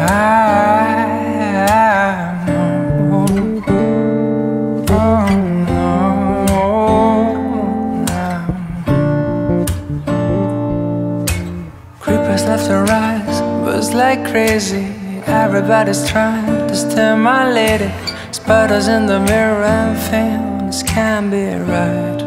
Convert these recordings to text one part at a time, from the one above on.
Creepers left to rise, buzz like crazy. Everybody's trying to steal my lady. Spiders in the mirror and things can't be right.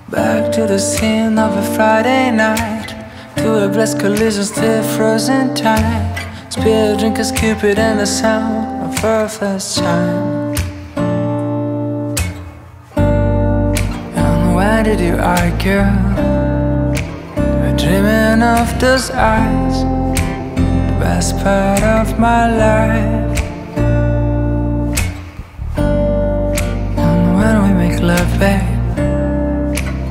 Back to the scene of a Friday night, to a blessed collision still frozen tight. Spear drinkers, Cupid and the sound of her first chime. And why did you argue? We're dreaming of those eyes, the best part of my life. And when we make love, babe,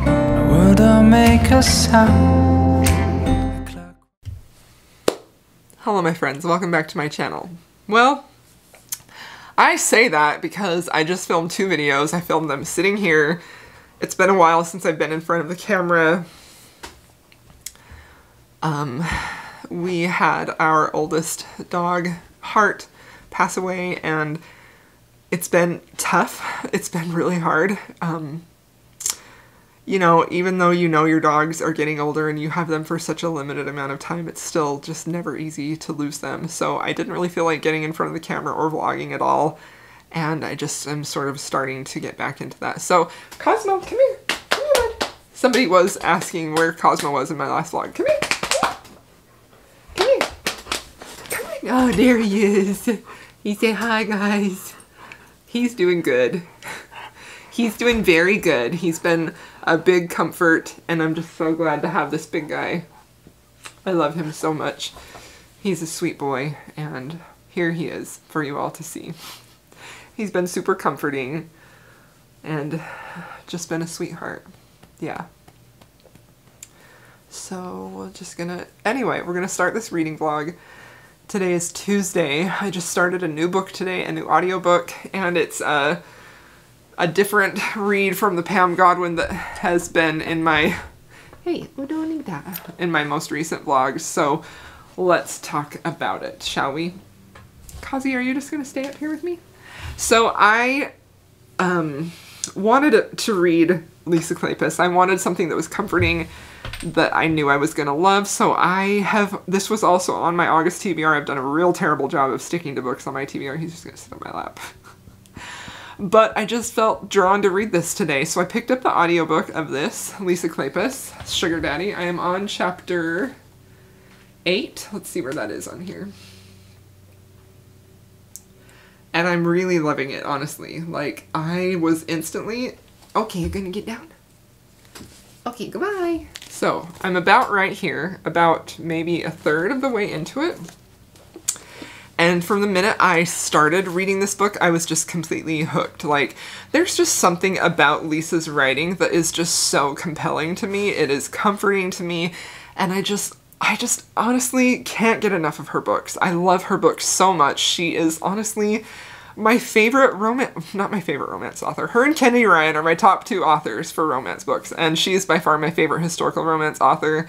the world don't make a sound. Hello my friends, welcome back to my channel. Well, I say that because I just filmed 2 videos. I filmed them sitting here. It's been a while since I've been in front of the camera. We had our oldest dog, Heart, pass away, and it's been tough. It's been really hard. You know, even though you know your dogs are getting older and you have them for such a limited amount of time, it's still just never easy to lose them. So I didn't really feel like getting in front of the camera or vlogging at all. And I just am sort of starting to get back into that. So Cosmo, come here. Come here, bud. Somebody was asking where Cosmo was in my last vlog. Come here. Come here. Come here. Oh, there he is. He said hi, guys. He's doing good. He's doing very good. He's been a big comfort, and I'm just so glad to have this big guy. I love him so much. He's a sweet boy, and here he is for you all to see. He's been super comforting, and just been a sweetheart. Yeah. So we're just gonna, anyway, we're gonna start this reading vlog. Today is Tuesday. I just started a new book today, a new audiobook, and it's a different read from the Pam Godwin that has been in my, hey, we don't need that, in my most recent vlogs. So let's talk about it, shall we? Kazi, are you just gonna stay up here with me? So I wanted to read Lisa Kleypas. I wanted something that was comforting, that I knew I was gonna love. So this was also on my August TBR. I've done a real terrible job of sticking to books on my TBR. He's just gonna sit on my lap. But I just felt drawn to read this today, so I picked up the audiobook of this, Lisa Kleypas, Sugar Daddy. I am on chapter 8. Let's see where that is on here. And I'm really loving it, honestly. Like, I was instantly... Okay, you're gonna get down? Okay, goodbye. So, I'm about right here, about maybe a third of the way into it. And from the minute I started reading this book, I was just completely hooked. Like, there's just something about Lisa's writing that is just so compelling to me. It is comforting to me. And I just honestly can't get enough of her books. I love her books so much. She is honestly my favorite not my favorite romance author. Her and Kennedy Ryan are my top 2 authors for romance books. And she is by far my favorite historical romance author.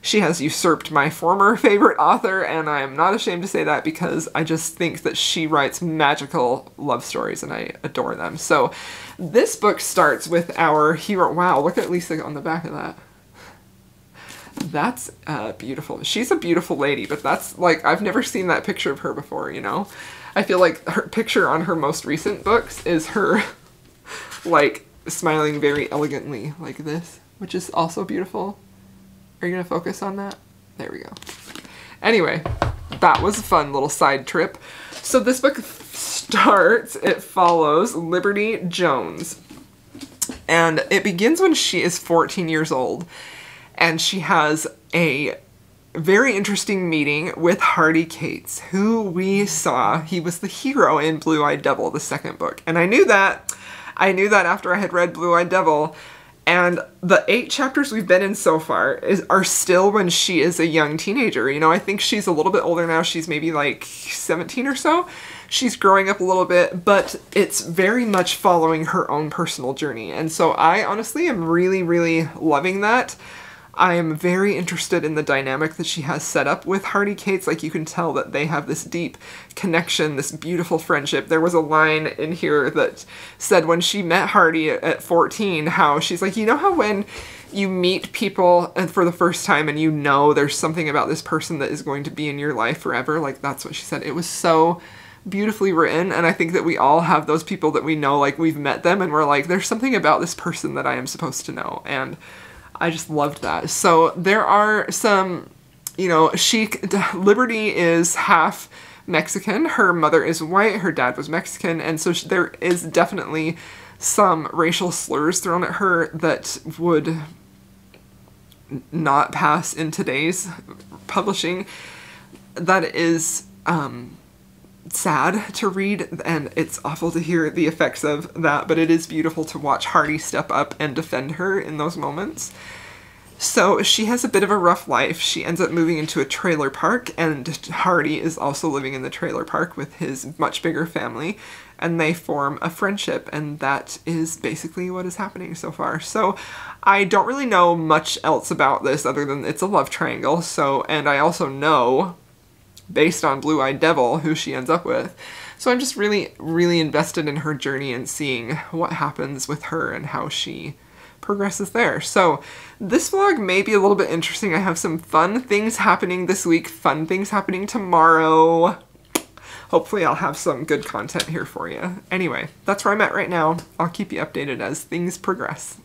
She has usurped my former favorite author, and I am not ashamed to say that because I just think that she writes magical love stories and I adore them. So this book starts with our hero. Wow, look at Lisa on the back of that. That's beautiful. She's a beautiful lady, but that's like, I've never seen that picture of her before, you know? I feel like her picture on her most recent books is her like smiling very elegantly like this, which is also beautiful. Are you gonna focus on that? There we go. Anyway, that was a fun little side trip. So this book it follows Liberty Jones. And it begins when she is 14 years old. And she has a very interesting meeting with Hardy Cates, who we saw, he was the hero in Blue-Eyed Devil, the second book. And I knew that after I had read Blue-Eyed Devil. And the 8 chapters we've been in so far are still when she is a young teenager. You know, I think she's a little bit older now. She's maybe like 17 or so. She's growing up a little bit, but it's very much following her own personal journey. And so I honestly am really, really loving that. I am very interested in the dynamic that she has set up with Hardy Cates. Like, you can tell that they have this deep connection, this beautiful friendship. There was a line in here that said when she met Hardy at 14, how she's like, you know how when you meet people and for the first time and you know there's something about this person that is going to be in your life forever? Like, that's what she said. It was so beautifully written, and I think that we all have those people that we know, like, we've met them and we're like, there's something about this person that I am supposed to know, and I just loved that. So there are some, you know, Liberty is half Mexican, her mother is white, her dad was Mexican, and so there is definitely some racial slurs thrown at her that would not pass in today's publishing. That is sad to read, and it's awful to hear the effects of that, but it is beautiful to watch Hardy step up and defend her in those moments. So she has a bit of a rough life. She ends up moving into a trailer park, and Hardy is also living in the trailer park with his much bigger family, and they form a friendship, and that is basically what is happening so far. So I don't really know much else about this other than it's a love triangle. So, and I also know, based on Blue-Eyed Devil, who she ends up with. So I'm just really, really invested in her journey and seeing what happens with her and how she progresses there. So this vlog may be a little bit interesting. I have some fun things happening this week, fun things happening tomorrow. Hopefully I'll have some good content here for you. Anyway, that's where I'm at right now. I'll keep you updated as things progress.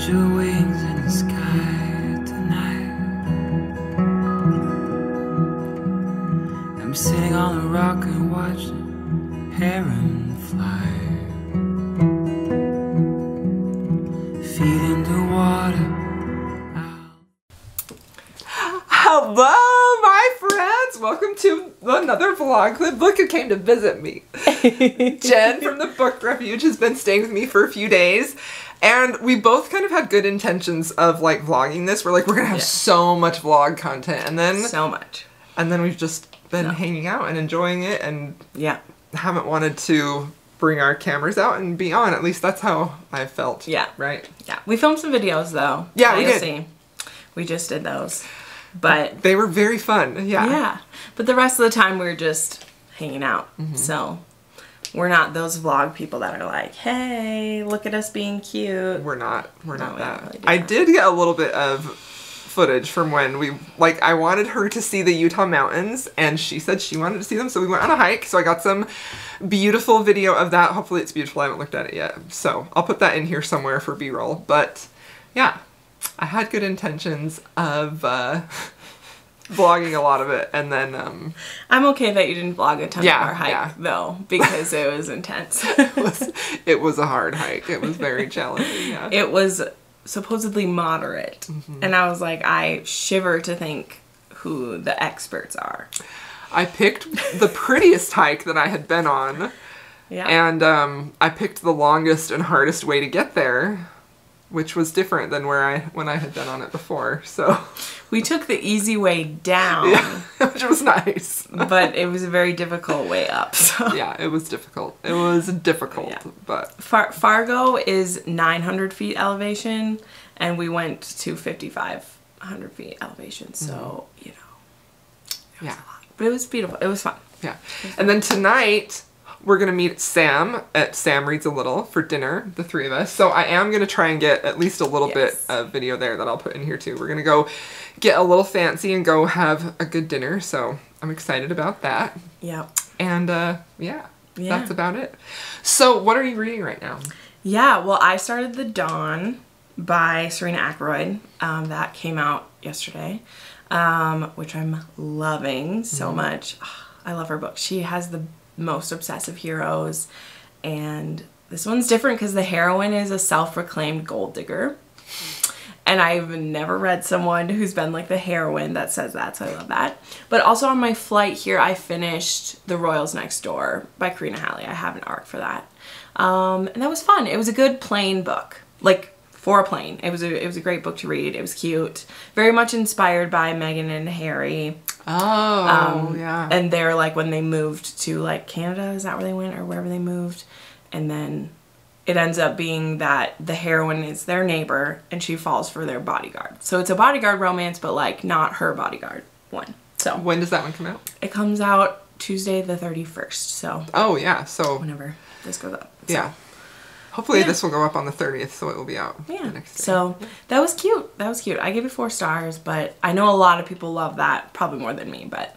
Your wings in the sky tonight. I'm sitting on a rock and watching heron fly. Feet in the water. Hello, my friends! Welcome to another vlog clip. Look who came to visit me. Jen from the Book Refuge has been staying with me for a few days. And we both kind of had good intentions of, like, vlogging this. We're like, we're gonna have so much vlog content, and then so much. And then we've just been hanging out and enjoying it, and haven't wanted to bring our cameras out and be on. At least that's how I felt. Yeah. Right? Yeah. We filmed some videos though. Yeah, we did. We just did those. But they were very fun. Yeah. Yeah. But the rest of the time we were just hanging out. So we're not those vlog people that are like, hey, look at us being cute. We're not that. Really I did get a little bit of footage from when we, like, I wanted her to see the Utah mountains, and she said she wanted to see them, so we went on a hike. So I got some beautiful video of that. Hopefully it's beautiful. I haven't looked at it yet. So I'll put that in here somewhere for B-roll. But yeah, I had good intentions of vlogging a lot of it, and then I'm okay that you didn't vlog a ton of our hike though, because it was intense. it was a hard hike. It was very challenging. Yeah. It was supposedly moderate, and I was like, I shiver to think who the experts are. I picked the prettiest hike that I had been on, and I picked the longest and hardest way to get there, which was different than when I had been on it before. So we took the easy way down, which was nice, but it was a very difficult way up. So. Yeah, it was difficult. It was difficult, but Fargo is 900 feet elevation, and we went to 5,500 feet elevation. So you know, it was a lot. But it was beautiful. It was fun. Yeah, and then tonight we're gonna meet Sam at Sam Reads a Little for dinner, the three of us. So I am gonna try and get at least a little bit of video there that I'll put in here too. We're gonna go get a little fancy and go have a good dinner. So I'm excited about that. Yeah. And that's about it. So what are you reading right now? Yeah, well, I started The Dawn by Serena Ackroyd. That came out yesterday, which I'm loving so much. I love her book. She has the most obsessive heroes, and this one's different because the heroine is a self-proclaimed gold digger, and I've never read someone who's been like the heroine that says that, so I love that. But also on my flight here I finished The Royals Next Door by Karina Halley. I have an arc for that, and that was fun. It was a good plain book, like for a plane. It was a great book to read. It was cute. Very much inspired by Meghan and Harry. Oh, yeah. And they're like when they moved to like Canada, is that where they went or wherever they moved? And then it ends up being that the heroine is their neighbor and she falls for their bodyguard. So it's a bodyguard romance, but like not her bodyguard one. So when does that one come out? It comes out Tuesday the 31st. So oh yeah, so whenever this goes up. So. Yeah. Hopefully this will go up on the 30th, so it will be out the next day. So that was cute. That was cute. I gave it 4 stars, but I know a lot of people love that, probably more than me, but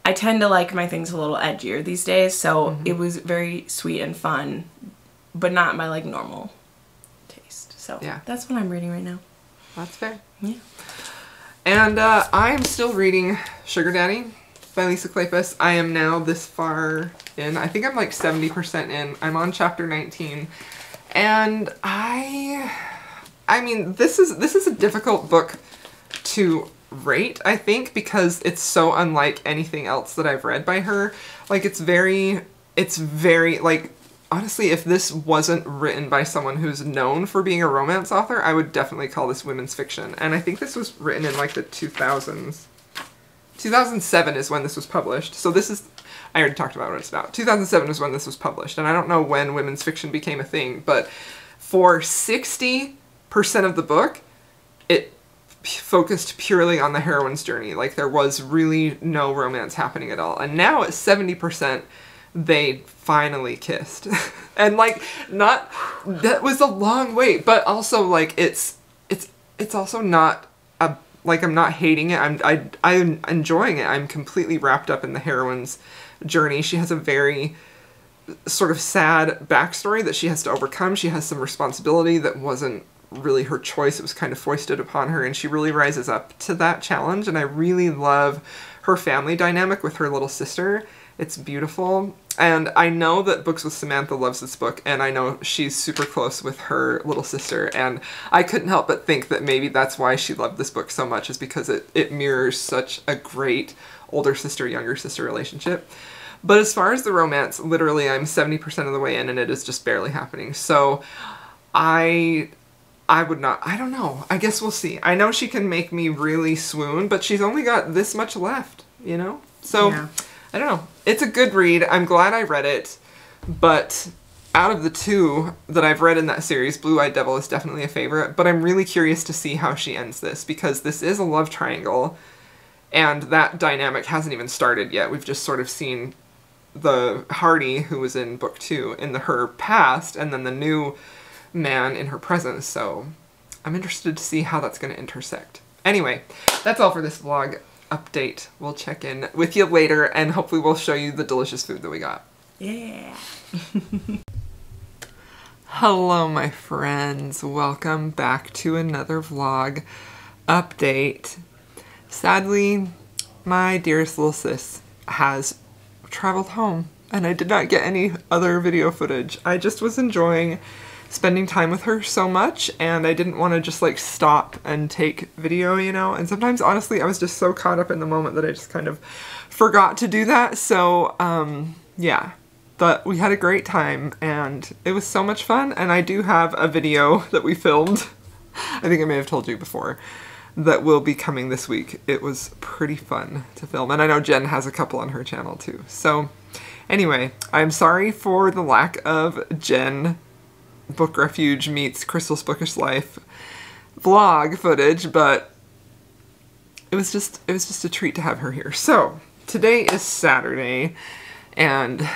I tend to like my things a little edgier these days, so it was very sweet and fun, but not my like normal taste. So yeah, that's what I'm reading right now. That's fair. Yeah. And I am still reading Sugar Daddy by Lisa Kleypas. I am now this far in. I think I'm like 70% in. I'm on chapter 19. And I mean, this is a difficult book to rate, I think, because it's so unlike anything else that I've read by her. Like it's very like, honestly, if this wasn't written by someone who's known for being a romance author, I would definitely call this women's fiction. And I think this was written in like the 2000s. 2007 is when this was published. So this is, I already talked about what it's about. 2007 is when this was published. And I don't know when women's fiction became a thing, but for 60% of the book, it focused purely on the heroine's journey. Like there was really no romance happening at all. And now at 70%, they finally kissed. And like, not, that was a long wait, but also like it's also not a, like I'm not hating it. I'm enjoying it. I'm completely wrapped up in the heroine's journey. She has a very sort of sad backstory that she has to overcome. She has some responsibility that wasn't really her choice. It was kind of foisted upon her, and she really rises up to that challenge. And I really love her family dynamic with her little sister. It's beautiful. And I know that Books with Samantha loves this book, and I know she's super close with her little sister, and I couldn't help but think that maybe that's why she loved this book so much, is because it mirrors such a great older sister, younger sister relationship. But as far as the romance, literally I'm 70% of the way in, and it is just barely happening. So I would not, I don't know. I guess we'll see. I know she can make me really swoon, but she's only got this much left, you know? So yeah. I don't know. It's a good read. I'm glad I read it, but out of the 2 that I've read in that series, Blue-Eyed Devil is definitely a favorite, but I'm really curious to see how she ends this, because this is a love triangle, and that dynamic hasn't even started yet. We've just sort of seen the Hardy, who was in book 2, in her past, and then the new man in her present, so I'm interested to see how that's going to intersect. Anyway, that's all for this vlog update. We'll check in with you later, and hopefully we'll show you the delicious food that we got. Yeah. Hello, my friends. Welcome back to another vlog update. Sadly, my dearest little sis has traveled home, and I did not get any other video footage. I just was enjoying spending time with her so much, and I didn't want to just like stop and take video, you know? And sometimes, honestly, I was just so caught up in the moment that I just kind of forgot to do that. So, yeah. But we had a great time, and it was so much fun, and I do have a video that we filmed. I think I may have told you before, that will be coming this week. It was pretty fun to film, and I know Jen has a couple on her channel too. So, anyway, I'm sorry for the lack of Jen Book Refuge meets Crystal's Bookish Life vlog footage, but it was just a treat to have her here. So today is Saturday, and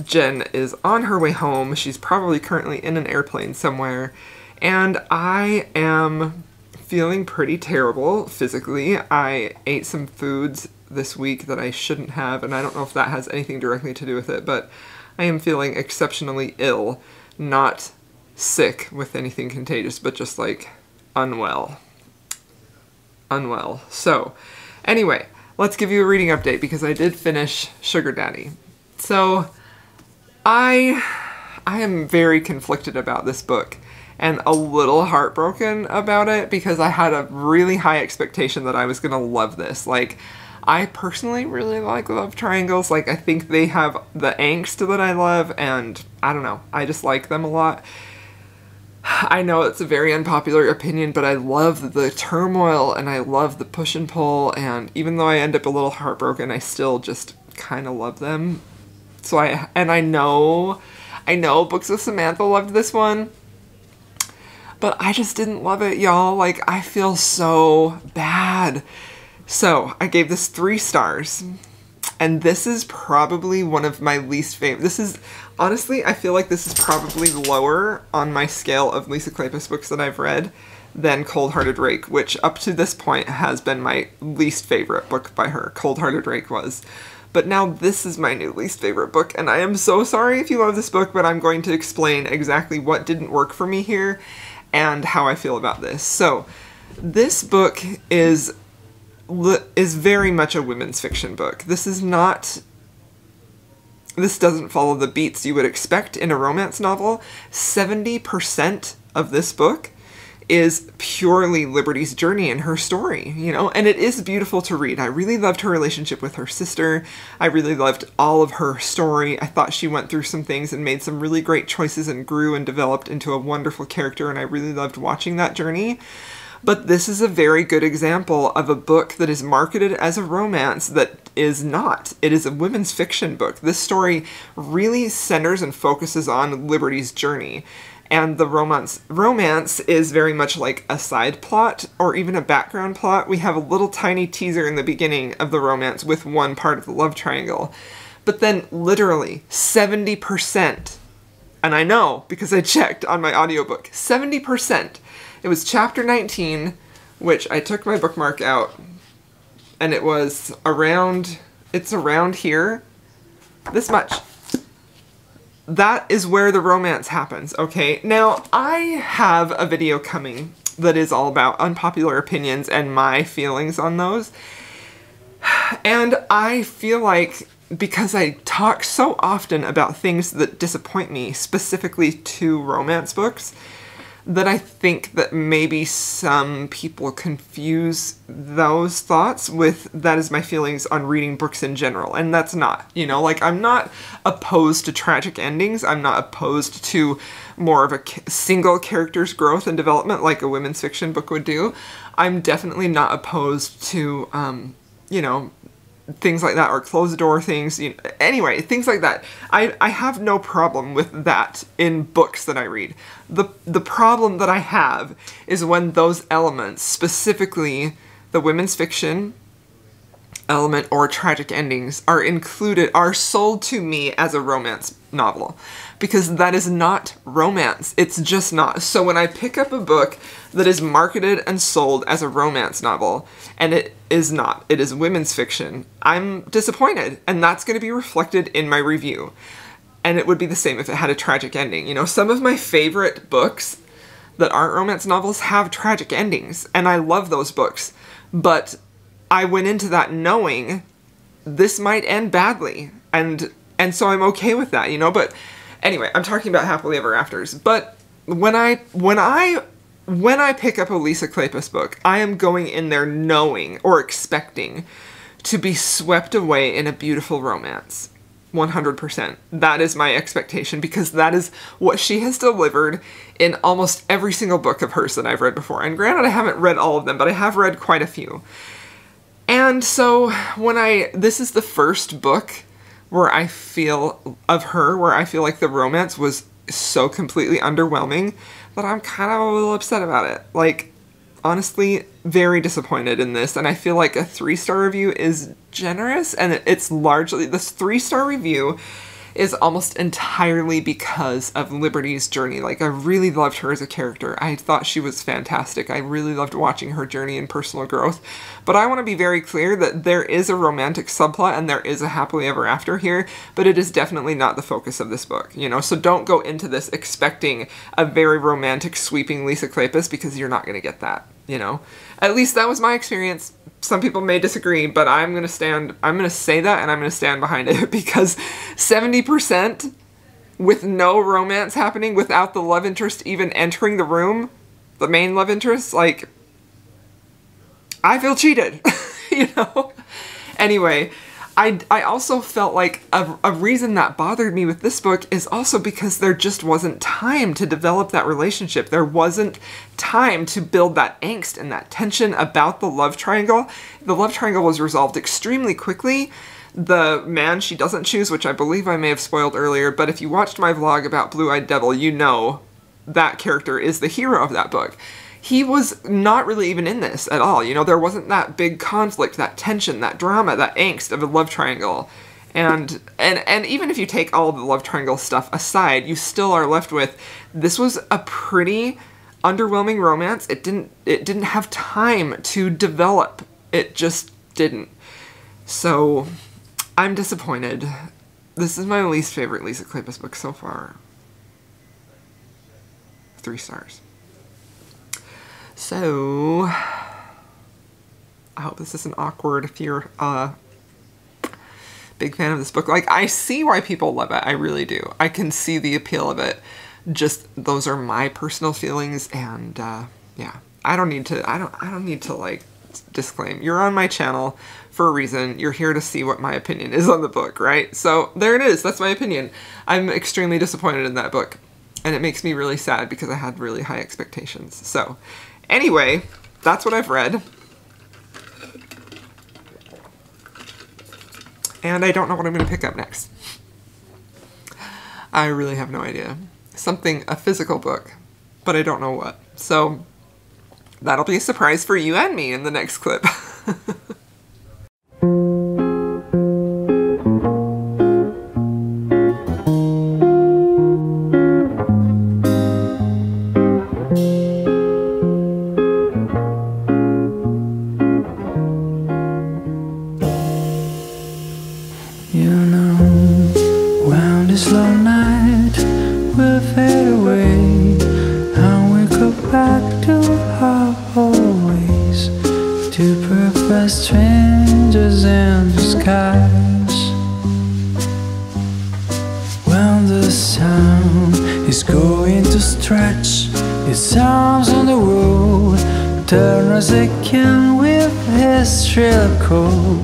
Jen is on her way home. She's probably currently in an airplane somewhere, and I am feeling pretty terrible physically. I ate some foods this week that I shouldn't have, and I don't know if that has anything directly to do with it, but I am feeling exceptionally ill. Not sick with anything contagious, but just like unwell. So anyway, let's give you a reading update, because I did finish Sugar Daddy. So I am very conflicted about this book, and a little heartbroken about it, because I had a really high expectation that I was gonna love this. Like, I personally really like love triangles. Like, I think they have the angst that I love, and I don't know, I just like them a lot. I know it's a very unpopular opinion, but I love the turmoil and I love the push and pull, and even though I end up a little heartbroken, I still just kind of love them. So I know Books with Samantha loved this one, but I just didn't love it, y'all. Like, I feel so bad. So I gave this 3 stars. And this is probably one of my least favorite. This is, honestly, I feel like this is probably lower on my scale of Lisa Kleypas books that I've read than Cold Hearted Rake, which up to this point has been my least favorite book by her. Cold Hearted Rake was. But now this is my new least favorite book, and I am so sorry if you love this book, but I'm going to explain exactly what didn't work for me here and how I feel about this. So, this book is very much a women's fiction book. This doesn't follow the beats you would expect in a romance novel. 70% of this book is purely Liberty's journey and her story, you know, and it is beautiful to read. I really loved her relationship with her sister. I really loved all of her story. I thought she went through some things and made some really great choices and grew and developed into a wonderful character, and I really loved watching that journey. But this is a very good example of a book that is marketed as a romance that is not. It is a women's fiction book. This story really centers and focuses on Liberty's journey. And the romance is very much like a side plot or even a background plot. We have a little tiny teaser in the beginning of the romance with one part of the love triangle. But then literally 70%, and I know because I checked on my audiobook, 70%. It was chapter 19, which I took my bookmark out, and it was around here, this much. That is where the romance happens, okay? Now, I have a video coming that is all about unpopular opinions and my feelings on those. And I feel like because I talk so often about things that disappoint me, specifically to romance books, that I think that maybe some people confuse those thoughts with that is my feelings on reading books in general, and that's not, you know, like I'm not opposed to tragic endings, I'm not opposed to more of a single character's growth and development like a women's fiction book would do. I'm definitely not opposed to, you know, things like that, or closed door things, you know, anyway, things like that. I have no problem with that in books that I read. The problem that I have is when those elements, specifically the women's fiction element or tragic endings, are sold to me as a romance novel, because that is not romance. It's just not. So when I pick up a book that is marketed and sold as a romance novel, and it is not, it is women's fiction, I'm disappointed, and that's going to be reflected in my review. And it would be the same if it had a tragic ending. You know, some of my favorite books that aren't romance novels have tragic endings, and I love those books, but I went into that knowing this might end badly, and so I'm okay with that, you know. But anyway, I'm talking about happily ever afters. But when I pick up a Lisa Kleypas book, I am going in there knowing or expecting to be swept away in a beautiful romance. 100%. That is my expectation, because that is what she has delivered in almost every single book of hers that I've read before. And granted, I haven't read all of them, but I have read quite a few. And so this is the first book where I feel like the romance was so completely underwhelming that I'm kind of a little upset about it. Like, honestly, very disappointed in this, and I feel like a 3-star review is generous, and it's largely, this 3-star review is almost entirely because of Liberty's journey. Like, I really loved her as a character. I thought she was fantastic. I really loved watching her journey and personal growth. But I want to be very clear that there is a romantic subplot and there is a happily ever after here, but it is definitely not the focus of this book, you know? So don't go into this expecting a very romantic, sweeping Lisa Kleypas, because you're not going to get that, you know? At least that was my experience. Some people may disagree, but I'm going to say that, and I'm going to stand behind it, because 70% with no romance happening, without the love interest even entering the room, the main love interest, like, I feel cheated, you know? Anyway, I also felt like a reason that bothered me with this book is also because there just wasn't time to develop that relationship. There wasn't time to build that angst and that tension about the love triangle. The love triangle was resolved extremely quickly. The man she doesn't choose, which I believe I may have spoiled earlier, but if you watched my vlog about Blue-Eyed Devil, you know that character is the hero of that book. He was not really even in this at all. You know, there wasn't that big conflict, that tension, that drama, that angst of a love triangle. And even if you take all of the love triangle stuff aside, you still are left with, this was a pretty underwhelming romance. It didn't have time to develop. It just didn't. So I'm disappointed. This is my least favorite Lisa Kleypas book so far. 3 stars. So, I hope this isn't awkward if you're a big fan of this book. Like, I see why people love it. I really do. I can see the appeal of it. Just, those are my personal feelings, and, yeah. I don't need to, like, disclaim. You're on my channel for a reason. You're here to see what my opinion is on the book, right? So, there it is. That's my opinion. I'm extremely disappointed in that book. And it makes me really sad because I had really high expectations. So, anyway, that's what I've read. And I don't know what I'm going to pick up next. I really have no idea. A physical book, but I don't know what. So, that'll be a surprise for you and me in the next clip. Strangers in the skies. When the sun is going to stretch its arms on the road, turn as they can with his shrill call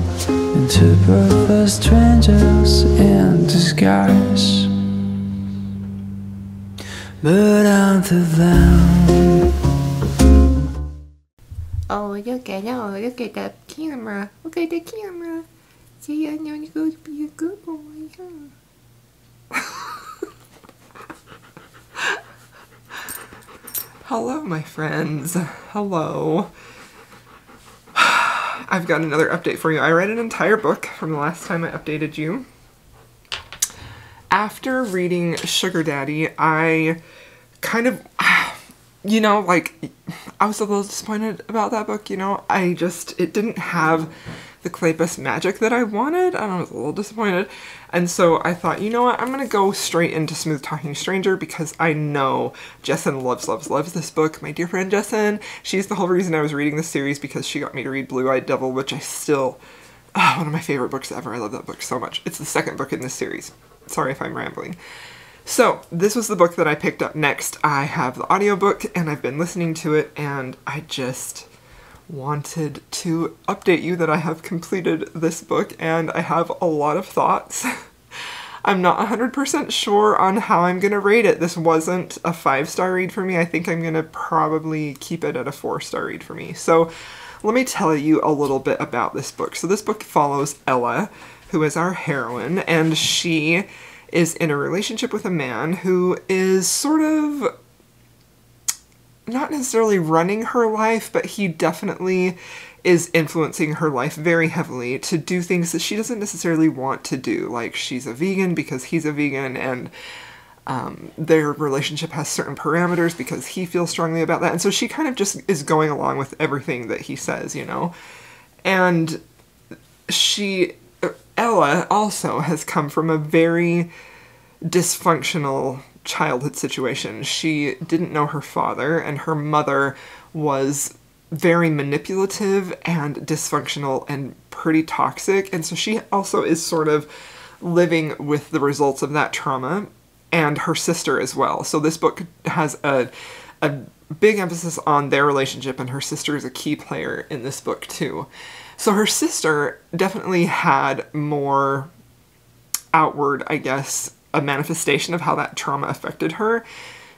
into perfect strangers in disguise. But until then, oh, look at the camera. Look at the camera. See, I know you're going to be a good boy, huh? Hello, my friends. Hello. I've got another update for you. I read an entire book from the last time I updated you. After reading Sugar Daddy, I kind of, you know, like, I was a little disappointed about that book, you know. It didn't have the Kleypas magic that I wanted, and I was a little disappointed. And so I thought, you know what, I'm gonna go straight into Smooth Talking Stranger because I know Jessin loves this book. My dear friend Jessin, she's the whole reason I was reading this series because she got me to read Blue-Eyed Devil, which I still, one of my favorite books ever. I love that book so much. It's the second book in this series. Sorry if I'm rambling. So, this was the book that I picked up next. I have the audiobook, and I've been listening to it, and I just wanted to update you that I have completed this book, and I have a lot of thoughts. I'm not 100% sure on how I'm going to rate it. This wasn't a 5-star read for me. I think I'm going to probably keep it at a 4-star read for me. So, let me tell you a little bit about this book. So, this book follows Ella, who is our heroine, and she is in a relationship with a man who is sort of not necessarily running her life, but he definitely is influencing her life very heavily to do things that she doesn't necessarily want to do. Like, she's a vegan because he's a vegan, and their relationship has certain parameters because he feels strongly about that. And so she kind of just is going along with everything that he says, you know? And Ella also has come from a very dysfunctional childhood situation. She didn't know her father, and her mother was very manipulative and dysfunctional and pretty toxic, and so she also is sort of living with the results of that trauma, and her sister as well. So this book has a big emphasis on their relationship, and her sister is a key player in this book too. So her sister definitely had more outward, I guess, a manifestation of how that trauma affected her.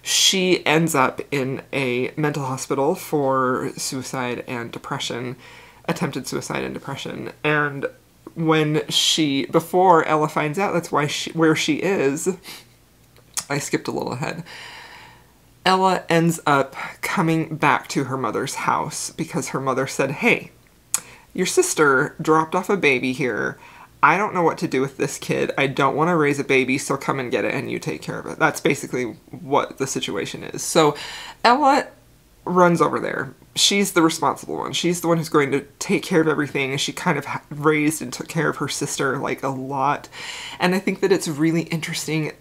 She ends up in a mental hospital for suicide and depression, attempted suicide and depression. And before Ella finds out that's where she is, I skipped a little ahead. Ella ends up coming back to her mother's house because her mother said, hey, your sister dropped off a baby here. I don't know what to do with this kid. I don't want to raise a baby, so come and get it and you take care of it. That's basically what the situation is. So Ella runs over there. She's the responsible one. She's the one who's going to take care of everything. She kind of raised and took care of her sister like a lot. And I think that it's really interesting.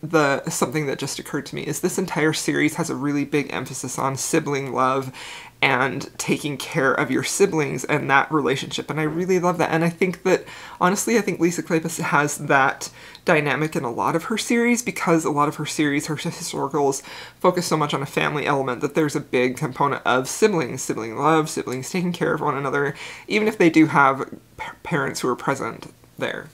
Something that just occurred to me is this entire series has a really big emphasis on sibling love and taking care of your siblings and that relationship. And I really love that. And I think that, honestly, I think Lisa Kleypas has that dynamic in a lot of her series, because a lot of her series, her historicals, focus so much on a family element that there's a big component of siblings, sibling love, siblings taking care of one another, even if they do have parents who are present there.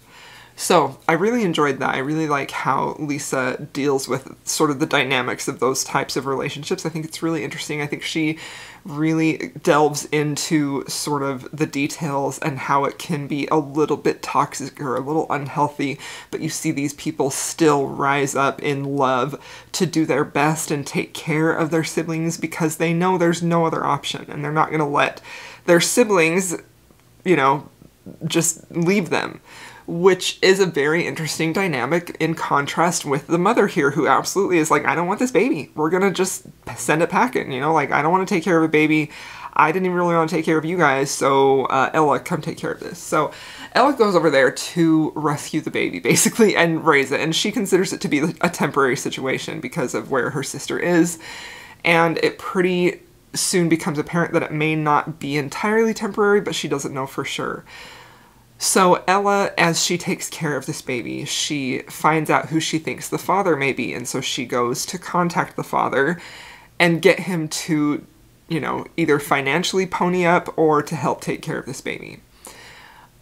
So I really enjoyed that. I really like how Lisa deals with sort of the dynamics of those types of relationships. I think it's really interesting. I think she really delves into sort of the details and how it can be a little bit toxic or a little unhealthy, but you see these people still rise up in love to do their best and take care of their siblings because they know there's no other option, and they're not going to let their siblings, you know, just leave them. Which is a very interesting dynamic in contrast with the mother here, who absolutely is like, I don't want this baby. We're gonna just send it packing, you know? Like, I don't want to take care of a baby. I didn't even really want to take care of you guys, so Ella, come take care of this. So Ella goes over there to rescue the baby, basically, and raise it. And she considers it to be a temporary situation because of where her sister is. And it pretty soon becomes apparent that it may not be entirely temporary, but she doesn't know for sure. So Ella, as she takes care of this baby, she finds out who she thinks the father may be, and so she goes to contact the father and get him to, you know, either financially pony up or to help take care of this baby.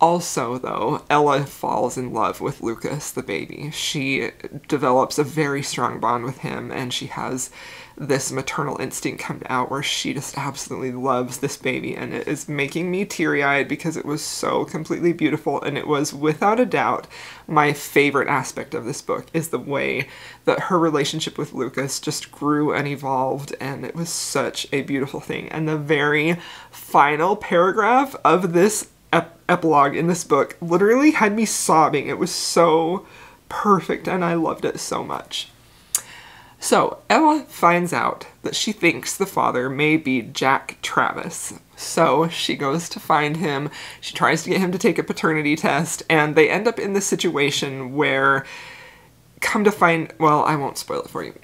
Also, though, Ella falls in love with Lucas, the baby. She develops a very strong bond with him, and she has this maternal instinct come out where she just absolutely loves this baby, and it is making me teary-eyed because it was so completely beautiful. And it was, without a doubt, my favorite aspect of this book, is the way that her relationship with Lucas just grew and evolved, and it was such a beautiful thing. And the very final paragraph of this epilogue in this book literally had me sobbing. It was so perfect, and I loved it so much. So Ella finds out that she thinks the father may be Jack Travis. So she goes to find him. She tries to get him to take a paternity test, and they end up in this situation where, come to find, well, I won't spoil it for you,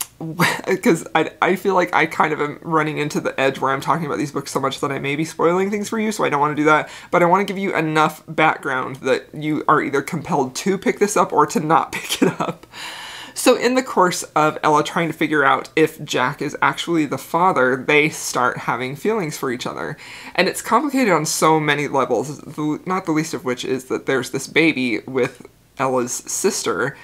because I feel like I kind of am running into the edge where I'm talking about these books so much that I may be spoiling things for you, so I don't want to do that. But I want to give you enough background that you are either compelled to pick this up or to not pick it up. So in the course of Ella trying to figure out if Jack is actually the father, they start having feelings for each other. And it's complicated on so many levels, not the least of which is that there's this baby with Ella's sister,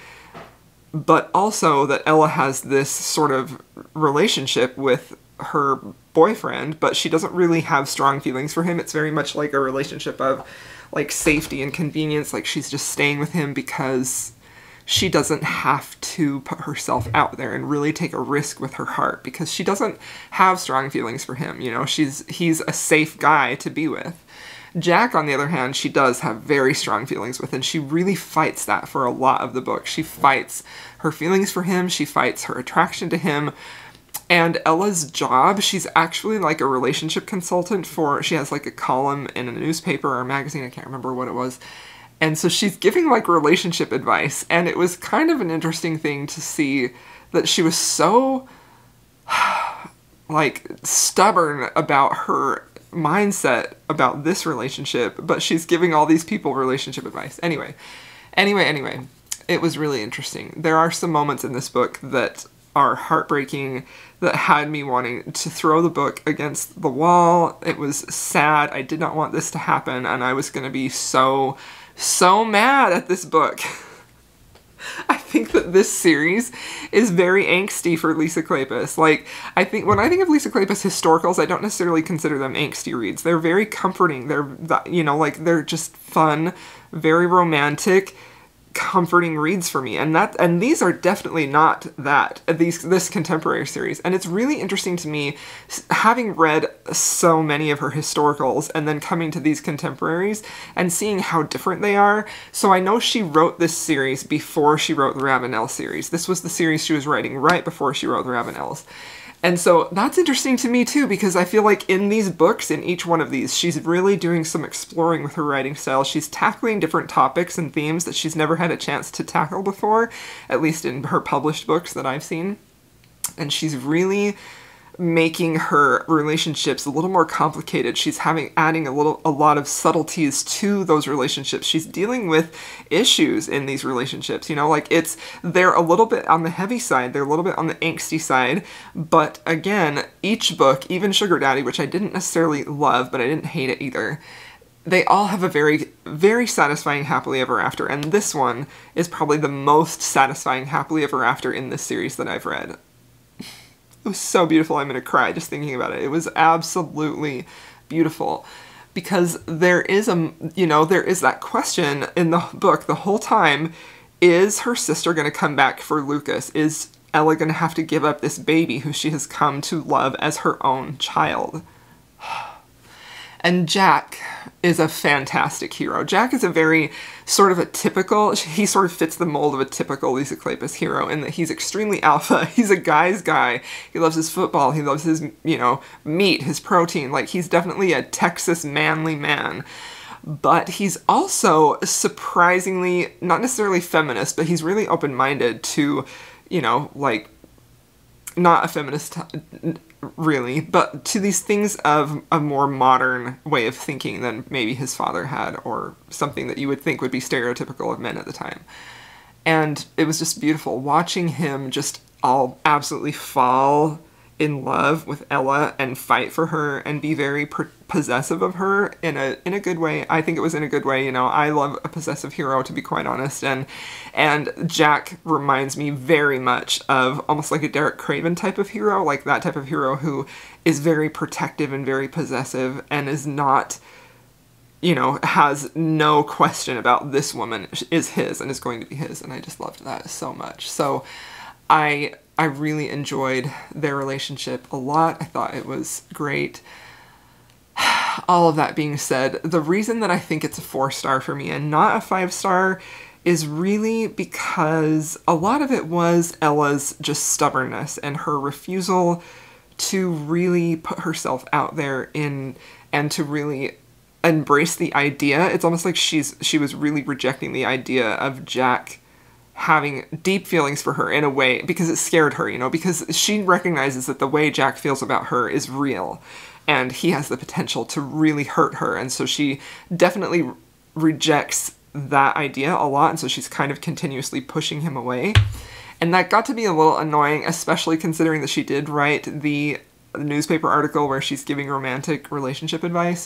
but also that Ella has this sort of relationship with her boyfriend, but she doesn't really have strong feelings for him. It's very much like a relationship of like safety and convenience, like she's just staying with him because she doesn't have to put herself out there and really take a risk with her heart because she doesn't have strong feelings for him. You know, he's a safe guy to be with. Jack, on the other hand, she does have very strong feelings with, and she really fights that for a lot of the book. She fights her feelings for him, she fights her attraction to him, and Ella's job, she's actually like a relationship consultant she has like a column in a newspaper or a magazine, I can't remember what it was. And so she's giving like relationship advice, and it was kind of an interesting thing to see that she was so like stubborn about her mindset about this relationship, but she's giving all these people relationship advice. Anyway, it was really interesting. There are some moments in this book that are heartbreaking, that had me wanting to throw the book against the wall. It was sad. I did not want this to happen, and I was going to be so mad at this book. I think that this series is very angsty for Lisa Kleypas. Like, when I think of Lisa Kleypas historicals, I don't necessarily consider them angsty reads. They're very comforting. They're just fun, very romantic, comforting reads for me. And these are definitely not that, this contemporary series. And it's really interesting to me, having read so many of her historicals and then coming to these contemporaries and seeing how different they are. So I know she wrote this series before she wrote the Ravenel series. This was the series she was writing right before she wrote the Ravenels. And so that's interesting to me too, because I feel like in these books, in each one of these, she's really doing some exploring with her writing style. She's tackling different topics and themes that she's never had a chance to tackle before, at least in her published books that I've seen. And she's really making her relationships a little more complicated. She's adding a lot of subtleties to those relationships. She's dealing with issues in these relationships, you know, like they're a little bit on the heavy side, they're a little bit on the angsty side, but again, each book, even Sugar Daddy, which I didn't necessarily love, but I didn't hate it either, they all have a very, very satisfying happily ever after, and this one is probably the most satisfying happily ever after in this series that I've read. It was so beautiful, I'm gonna cry just thinking about it. It was absolutely beautiful. Because there is that question in the book the whole time, is her sister gonna come back for Lucas? Is Ella gonna have to give up this baby who she has come to love as her own child? And Jack is a fantastic hero. Jack is a very sort of he sort of fits the mold of a typical Lisa Kleypas hero in that he's extremely alpha. He's a guy's guy. He loves his football. He loves his, meat, his protein. Like, he's definitely a Texas manly man. But he's also surprisingly, not necessarily feminist, but he's really open-minded to, not a feminist really, but to these things of a more modern way of thinking than maybe his father had, or something that you would think would be stereotypical of men at the time. And it was just beautiful watching him just all absolutely fall in love with Ella and fight for her and be very possessive of her in a good way. I think it was in a good way, I love a possessive hero, to be quite honest, and Jack reminds me very much of almost like a Derek Craven type of hero, like that type of hero who is very protective and very possessive and is not, has no question about this woman is his and is going to be his, and I just loved that so much. So I really enjoyed their relationship a lot. I thought it was great. All of that being said, the reason that I think it's a 4-star for me and not a 5-star is really because a lot of it was Ella's just stubbornness and her refusal to really put herself out there and to really embrace the idea. It's almost like she was really rejecting the idea of Jack having deep feelings for her in a way, because it scared her, because she recognizes that the way Jack feels about her is real, and he has the potential to really hurt her, and so she definitely rejects that idea a lot, and so she's kind of continuously pushing him away. And that got to be a little annoying, especially considering that she did write the newspaper article where she's giving romantic relationship advice,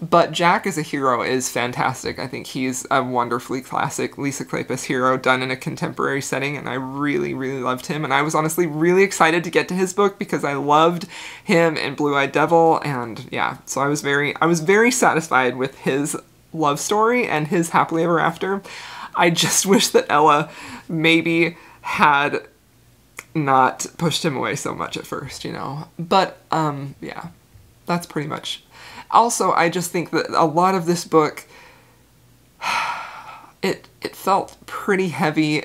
But Jack as a hero is fantastic. I think he's a wonderfully classic Lisa Kleypas hero done in a contemporary setting, and I really, really loved him. And I was honestly really excited to get to his book because I loved him in Blue-Eyed Devil, and yeah, so I was very satisfied with his love story and his happily ever after. I just wish that Ella maybe had not pushed him away so much at first, But, yeah, that's pretty much. Also, I just think that a lot of this book, it felt pretty heavy.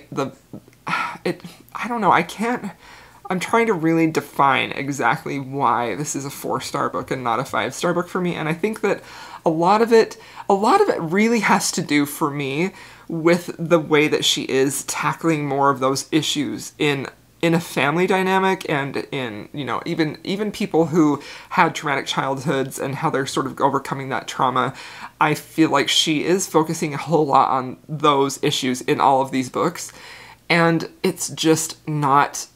I don't know, I'm trying to really define exactly why this is a 4-star book and not a 5-star book for me, and I think that a lot of it really has to do for me with the way that she is tackling more of those issues in a family dynamic, and in, even people who had traumatic childhoods and how they're sort of overcoming that trauma. I feel like she is focusing a whole lot on those issues in all of these books, and it's just not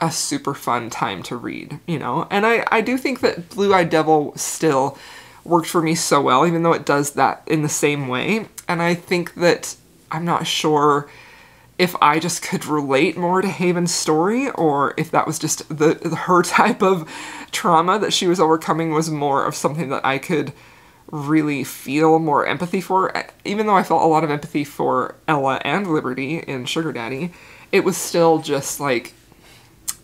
a super fun time to read, you know? And I do think that Blue-Eyed Devil still worked for me so well, even though it does that in the same way. And I think that I'm not sure if I just could relate more to Haven's story, or if that was just her type of trauma that she was overcoming was more of something that I could really feel more empathy for. Even though I felt a lot of empathy for Ella and Liberty in Sugar Daddy, it was still just like,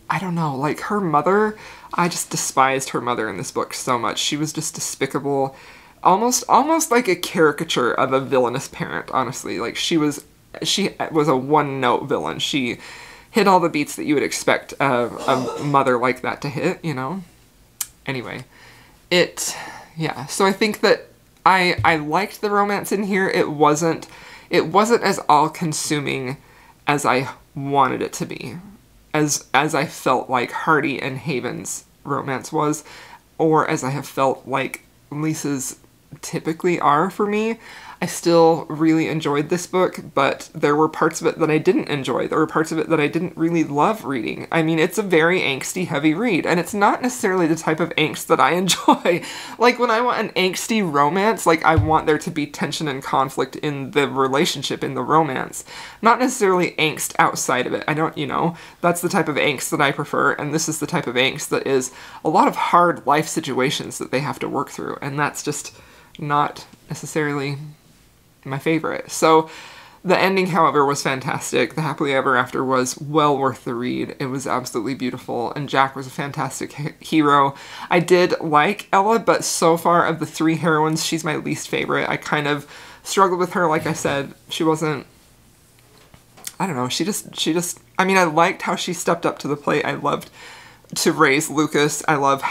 I don't know, like her mother, I just despised her mother in this book so much. She was just despicable, almost like a caricature of a villainous parent, honestly. Like she was a one-note villain. She hit all the beats that you would expect a mother like that to hit, you know? Anyway, yeah, so I think that I liked the romance in here. It wasn't as all-consuming as I wanted it to be, as I felt like Hardy and Haven's romance was, or as I have felt like Lisa's typically are for me. I still really enjoyed this book, but there were parts of it that I didn't enjoy. There were parts of it that I didn't really love reading. I mean, it's a very angsty, heavy read, and it's not necessarily the type of angst that I enjoy. Like, when I want an angsty romance, like, I want there to be tension and conflict in the relationship, in the romance. Not necessarily angst outside of it. I don't, you know, that's the type of angst that I prefer, and this is the type of angst that is a lot of hard life situations that they have to work through, and that's just not necessarily my favorite. So the ending, however, was fantastic. The Happily Ever After was well worth the read. It was absolutely beautiful, and Jack was a fantastic hero. I did like Ella, but so far of the three heroines, she's my least favorite. I kind of struggled with her. Like I said, she wasn't, I don't know, she just, I mean, I liked how she stepped up to the plate. I loved to raise Lucas. I loved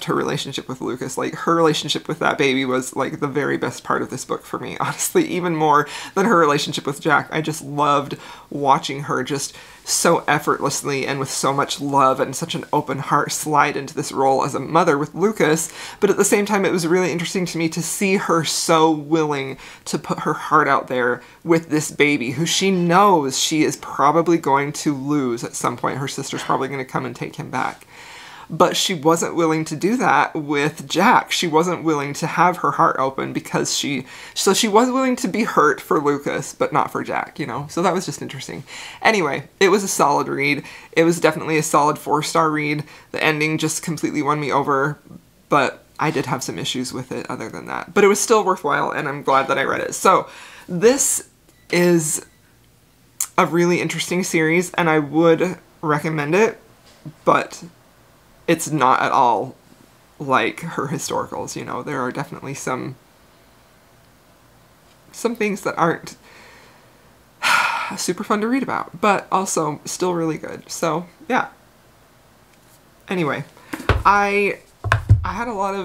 her relationship with Lucas. Like, her relationship with that baby was like the very best part of this book for me, honestly, even more than her relationship with Jack. I just loved watching her just so effortlessly and with so much love and such an open heart slide into this role as a mother with Lucas. But at the same time, it was really interesting to me to see her so willing to put her heart out there with this baby who she knows she is probably going to lose at some point. Her sister's probably going to come and take him back. But she wasn't willing to do that with Jack. She wasn't willing to have her heart open because she was willing to be hurt for Lucas, but not for Jack, you know? So that was just interesting. Anyway, it was a solid read. It was definitely a solid 4-star read. The ending just completely won me over, but I did have some issues with it other than that. But it was still worthwhile, and I'm glad that I read it. So this is a really interesting series, and I would recommend it, but it's not at all like her historicals, you know. There are definitely some things that aren't super fun to read about, but also still really good. So, yeah. Anyway, I had a lot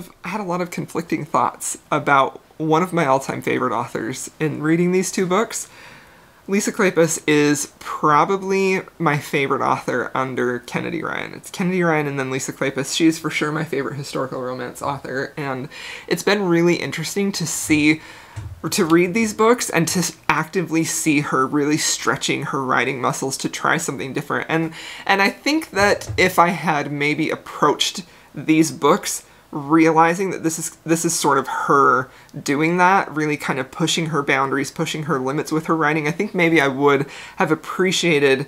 of conflicting thoughts about one of my all-time favorite authors in reading these two books. Lisa Kleypas is probably my favorite author under Kennedy Ryan. It's Kennedy Ryan and then Lisa Kleypas. She is for sure my favorite historical romance author, and it's been really interesting to read these books and to actively see her really stretching her writing muscles to try something different. And I think that if I had maybe approached these books realizing that this is sort of her doing that, really kind of pushing her boundaries, pushing her limits with her writing, I think maybe I would have appreciated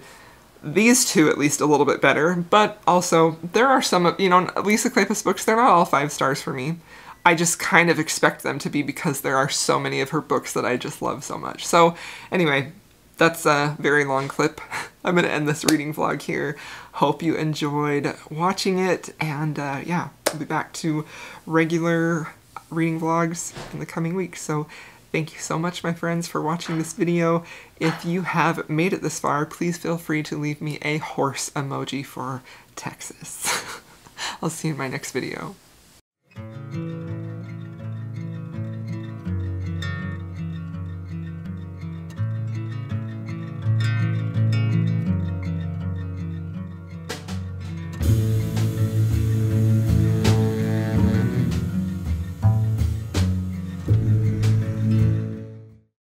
these two at least a little bit better. But also, there are some, you know, Lisa Kleypas books, they're not all 5 stars for me. I just kind of expect them to be because there are so many of her books that I just love so much. So anyway, that's a very long clip. I'm going to end this reading vlog here. Hope you enjoyed watching it, and yeah, I'll be back to regular reading vlogs in the coming weeks. So thank you so much, my friends, for watching this video. If you have made it this far, please feel free to leave me a horse emoji for Texas. I'll see you in my next video.